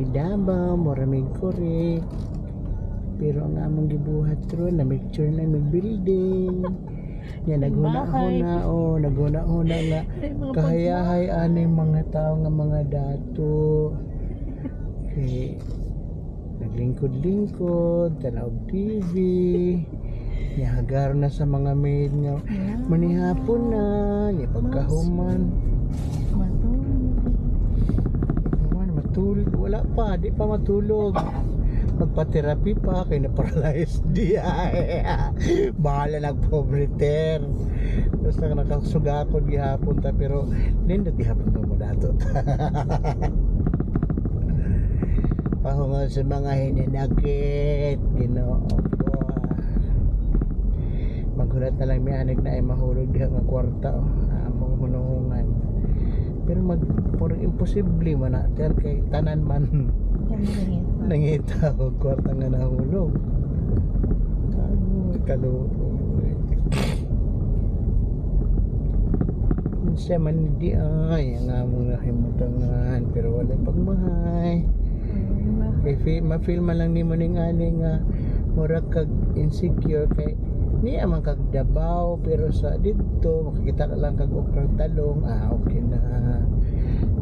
Davao, maraming kore. Pero ang among gibuhat ron na make sure na may building. Yan naghuna-huna naghuna-huna nga kahayahay aning mga tao nga mga dato. Okay. Naglingkod-lingkod, tanaw TV. Nihagar na sa mga maid nga manihapon na, ni pagkahuman. Matulog, wala pa, di pa matulog. Magpa-therapy pa, kaya na-paralyzed di ay. Bahala nag-pobriter. Tapos nakasugakod gihapon ta, pero nindot gihapon to mo dato. Pahungol sa mga hininakit, Ginoo ko. Maghulat na lang may anig na ay mahulog diha nga kwarta among hunungan. Pero parang imposible man natin kay tanan man nangita og kwarta nga nahulog. Kaluoy. Siya man di ay ang among nahimutangan pero wala pagmahay. Kay ma-feel man lang nimo ning ani nga mura kag insecure kay niya man kag Davao pero sa dito makikita ka lang kag okrang talong okay na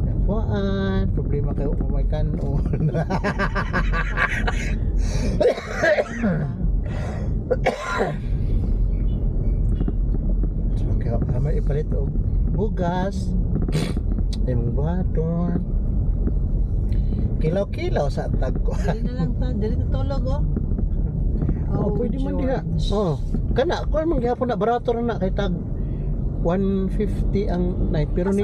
nakuan problema kayo kung may kanon. So kaya naman ipalit og bugas ay mong buhaton kilaw-kilaw sa tagko. Dali na lang ta, dali na tulog pwede man diha. Kana ko man gyapon na barato na kay tag 150 ang night pero ni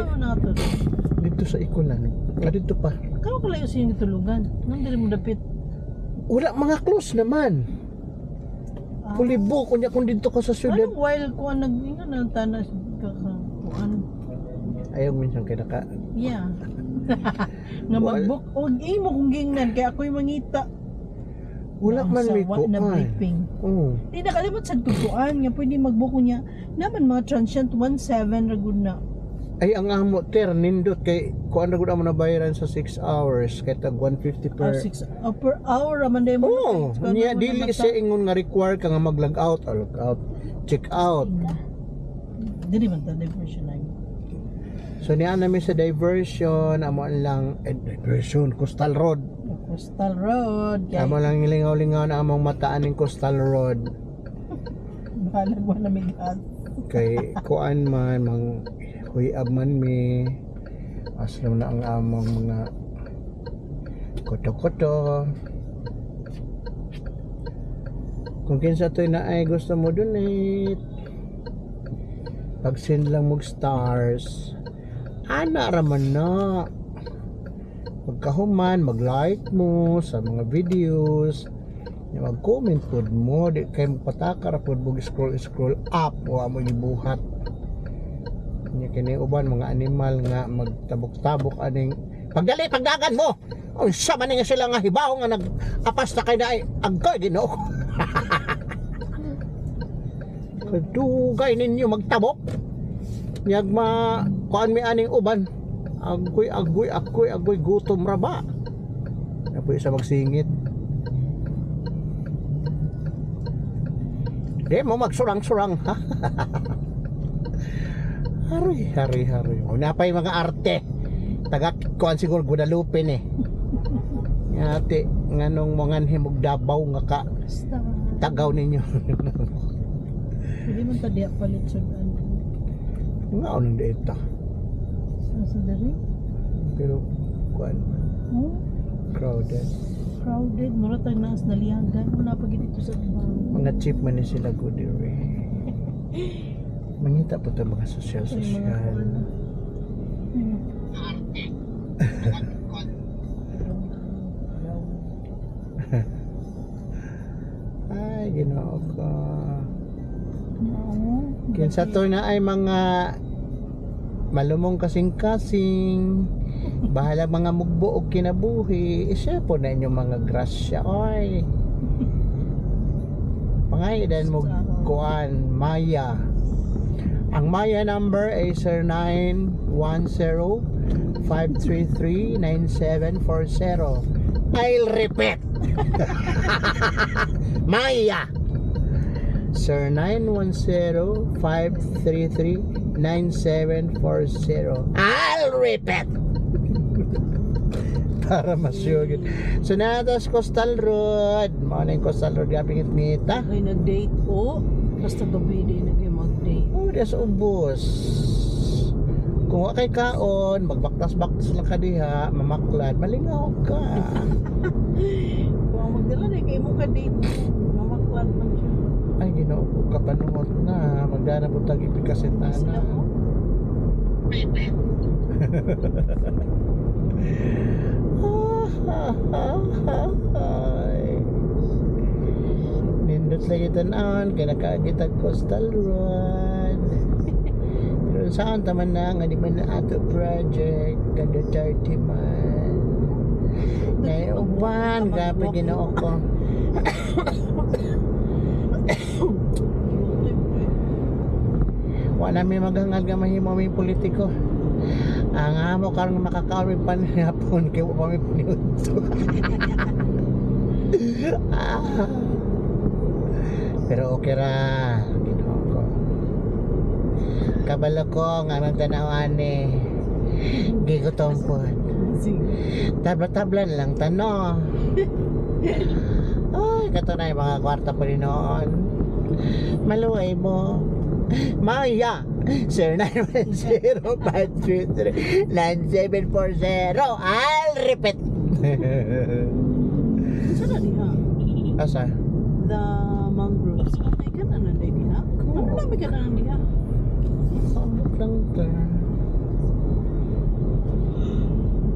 dito sa ikunan. Dito pa. Kamo ko layo sing tulugan. Nang dili mo dapit. Wala mga close naman. Pulibo kunya kung dito ka sa syudad. Ano while ko nag-ingon nang tanas ka kuan. Ayaw minsan kay naka. Yeah. Nga mag-book og imo kung gingnan kay ako'y mangita. Wala man may ko na briefing. Di nakalimot sa tutuan nga pwede mag-book niya. Naman mga transient 17 ra gud na. Ay ang amo ter nindot kay kuan ra gud amo na bayaran sa 6 hours kay tag 150 per 6 per hour man day mo. Niya dili siya ingon nga require ka nga mag-log out or log out, check out. Dili man ta diversion ay. So niya namin sa diversion amo lang diversion Coastal Road. Coastal Road. Amo lang ilingaw-lingaw na among mataan ning Coastal Road. Bahala mo na migas. Kay kuan man mang huyab man mi aslam na ang among mga koto-koto. Kung kinsa to'y na ay gusto mo donate pag-send lang mo stars ana raman na pagkahuman mag-like mo sa mga videos mag-comment pod mo di kay magpatakar pod bug scroll up wa mo gibuhat nya kini uban mga animal nga magtabok-tabok aning pagdali pagdagan mo unsa man nga sila nga hibaw nga nag-apas na kay daay agkoy Ginoo. Dugay ninyo magtabok yag kuan mi aning uban agoy gutom ra ba napoy sa magsingit di mo magsurang-surang ha. hari napay mga arte taga kuan siguro Guadalupe ni ate nganong mga himog Davao nga ka tagaw ninyo. Hindi man ta diya palit sudan. Nga anong data. Sa dari? Pero kuan. Crowded. Mura tag naas nalihagan. Wala pa dito sa bang. Mga cheap man ni sila good dire. Mangita po ta mga social. Ay, Ginoo ko. Kinsa to na ay mga malumong kasing-kasing bahala mga mugbo og kinabuhi isya po na inyong mga grasya oy pangaidan mo kuan Maya ang Maya number ay 0910-533-9740 I'll repeat. Maya. Sir 910-533-9740. I'll repeat. Para masyugin. So natas Coastal Road. Mao na yung Coastal Road gaping ngita. Ay nag-date o. Basta gabi din mag-date. Oh, des ubos. Kung wa kay kaon, magbaktas-baktas lang ka diha, mamaklad, malingaw ka. Kung magdala na kay mo ka-date mo. Mamaklat man siya. Ay, Ginoo ko kapanuhot na. Magdana po tag ipikasitana. Sila mo. Nindot lagi tanan kaya nakaagitag Coastal Road. Pero saan taman na nga di man na ato project kada 30 man. Naiuban gabi Ginoo ko. Wa namin maghangad nga mahimo may politiko. Ang amo karon makakaon mi panhapon kay wa mi paniudto. Pero okay ra, Ginoo ko. Kabalo ko nga nang tanawan ni gigutom po. Tabla-tablan lang tano. Ay, kato na yung mga kwarta po rin noon. Maluway mo. Maya, Sir 910-533-9740. I'll repeat. Saan na diha? Asa? The mangroves. Ay ka na diha? Ano namin ka na diha? Samot lang ka.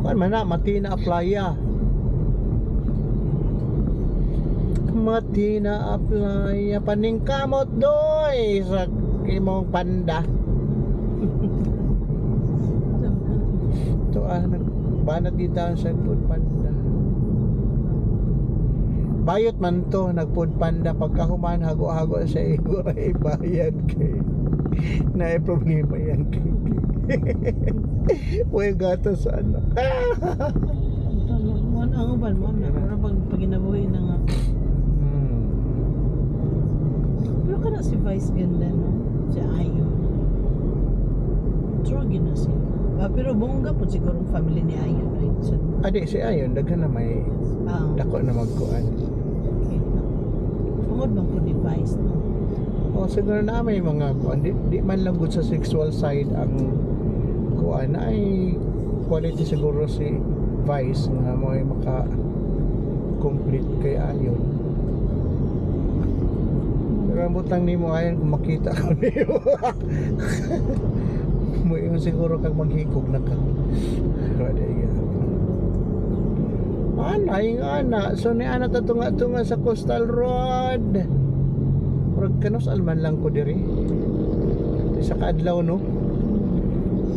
Kuan man na, mati na playa. Mati na playa. Paningkamot doy sa imong panda. Ito nagbanat dito sa food panda. Bayot man to, nagfood panda. Pagkahuman, hago-hago sa iyo ay bayad kay. Na problema yan kay. Uy, gata sa anak. Ang uban mo na para pag ginabuhi na nga. Pero kana si Vice ganda no? Si Ayon. True gina siya. Pero bongga po siguro ang family ni Ayon right? So, Adi si Ayon daghan na may dako na magkuan. Okay. Tungod bang po ni Vice no? O siguro na may mga kuan di man lang good sa sexual side ang kuan ay quality siguro si Vice nga mo ay maka complete kay Ayon. Pero ang butang nimo Ayon kung makita ko niyo. Mo yung siguro kag maghigog na ka. Anay nga na. So ni ana ta tunga-tunga sa Coastal Road. Murag kanos alman lang ko diri. Sa kaadlaw no.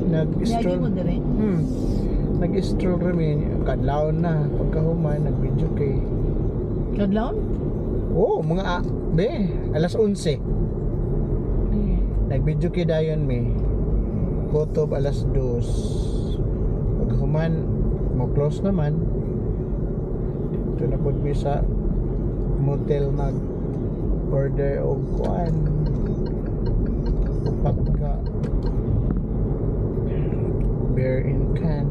Nag-stroll mo dire? Nag-stroll rami kadlaw na pagkahuman nag-video kay. Kadlaw? Oh, mga alas 11. Nag-video kay dayon mi. Kutob alas 2. Paghuman mo close naman. Dito na pud mi sa motel mag order og kuan. Upat ka beer in can.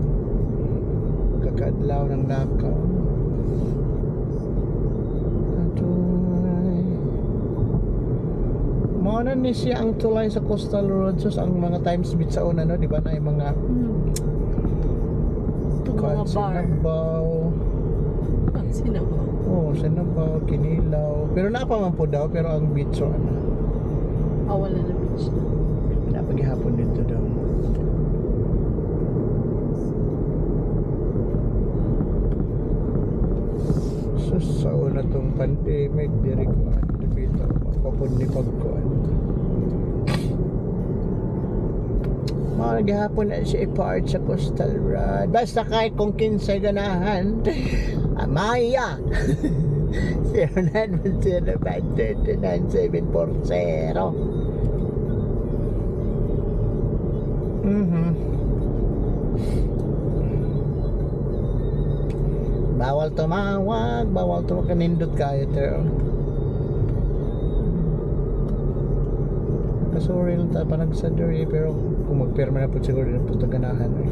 Kakadlaw ng lakaw. Mao na ni siya ang tulay sa Coastal Road so ang mga times beach sa una no di ba na yung mga Mga bar. Sinabaw. Oh, Sinabaw, Kinilaw. Pero napa man po daw pero ang beach so ano. Wala na beach. Napagihapon dito daw. So sa una tong pandemic diri ko dito mapapun ni pagkuan. Maghapon na siya i-part sa Coastal Road. Basta kahit kung kinsay ganahan. Maya. 0910-539-740. Bawal bawal tumawag, bawal kanindot kayo pero sorry lang tayo pa nagsadari pero kung magpirma na po siguro na po taganahan eh.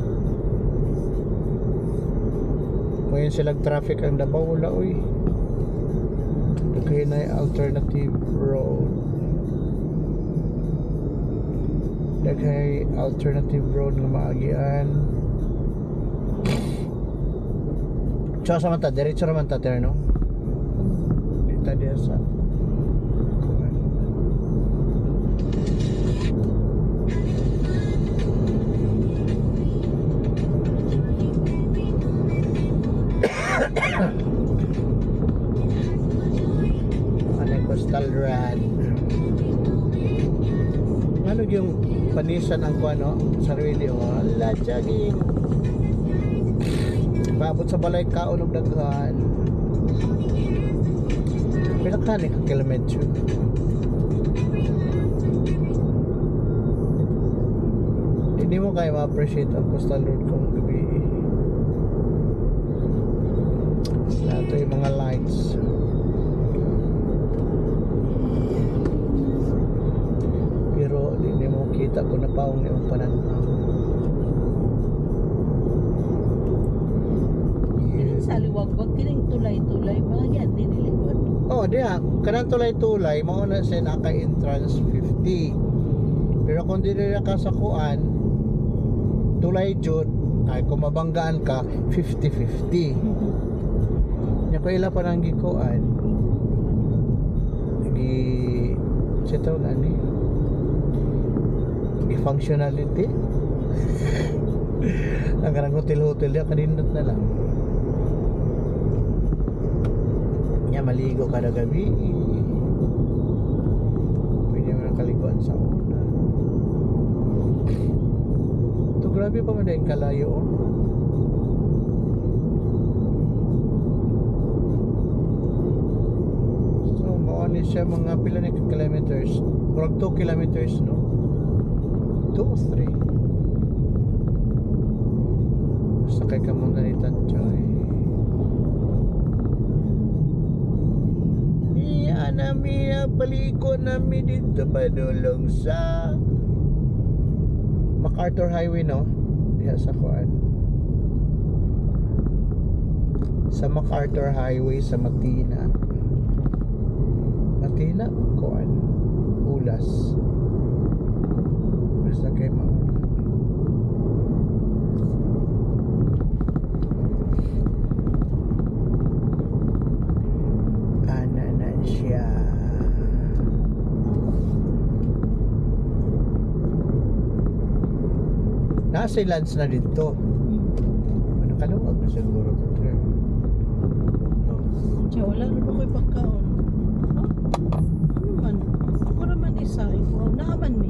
Kung yun silang traffic ang Davao wala uy dagay na alternative road dagay alternative road na maagian so sa mata diretso naman ta terno dito dia sa Coastal Rad. Ano yung panisan ang kuano sa video? Ala jogging. Paabot sa balay kaon og daghan. Pila ka ni kilometro? Hindi mo kaya ma-appreciate ang Coastal Road kung gabi. Ito yung mga lights. Pero hindi mo kita kung napaong yung pananaw. Sa liwag-wag kining tulay-tulay mga yan dinilikod. Oh, diya. Kanang tulay-tulay, mauna siya naka-entrance 50. Pero kung dili ka sa kuan, tulay jud, ay kung mabanggaan ka, 50-50. Nya ko ila pa nang gikuan. Siya tawag ani? Functionality. Ang karang hotel-hotel diya kanindot na lang. Nya maligo kada gabi. Pwede mo nang kaliguan sa una. Ito grabe pa man dahil kalayo oh. So mauni siya mga pila ni kilometers. Murag 2 kilometers no. 2 o 3 sakay ka muna ni Tanchoy iya nami paliko nami dito padulong sa MacArthur Highway no diha sa kuan sa MacArthur Highway sa Matina kuan Ulas basta kay mo ananan siya nasa lands na dito ano kaluwag na siguro no. Diya wala na ba ko'y pagkaon? Ha? Ano man? Ako naman isa ikaw naaman mi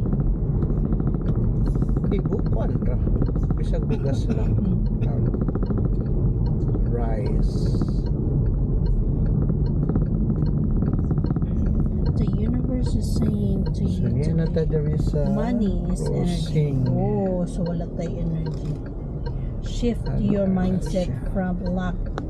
ibukuan ra bisag bigas lang rice the universe is saying to you so niya na ta there is money is energy oh so wala tay energy shift your mindset from lack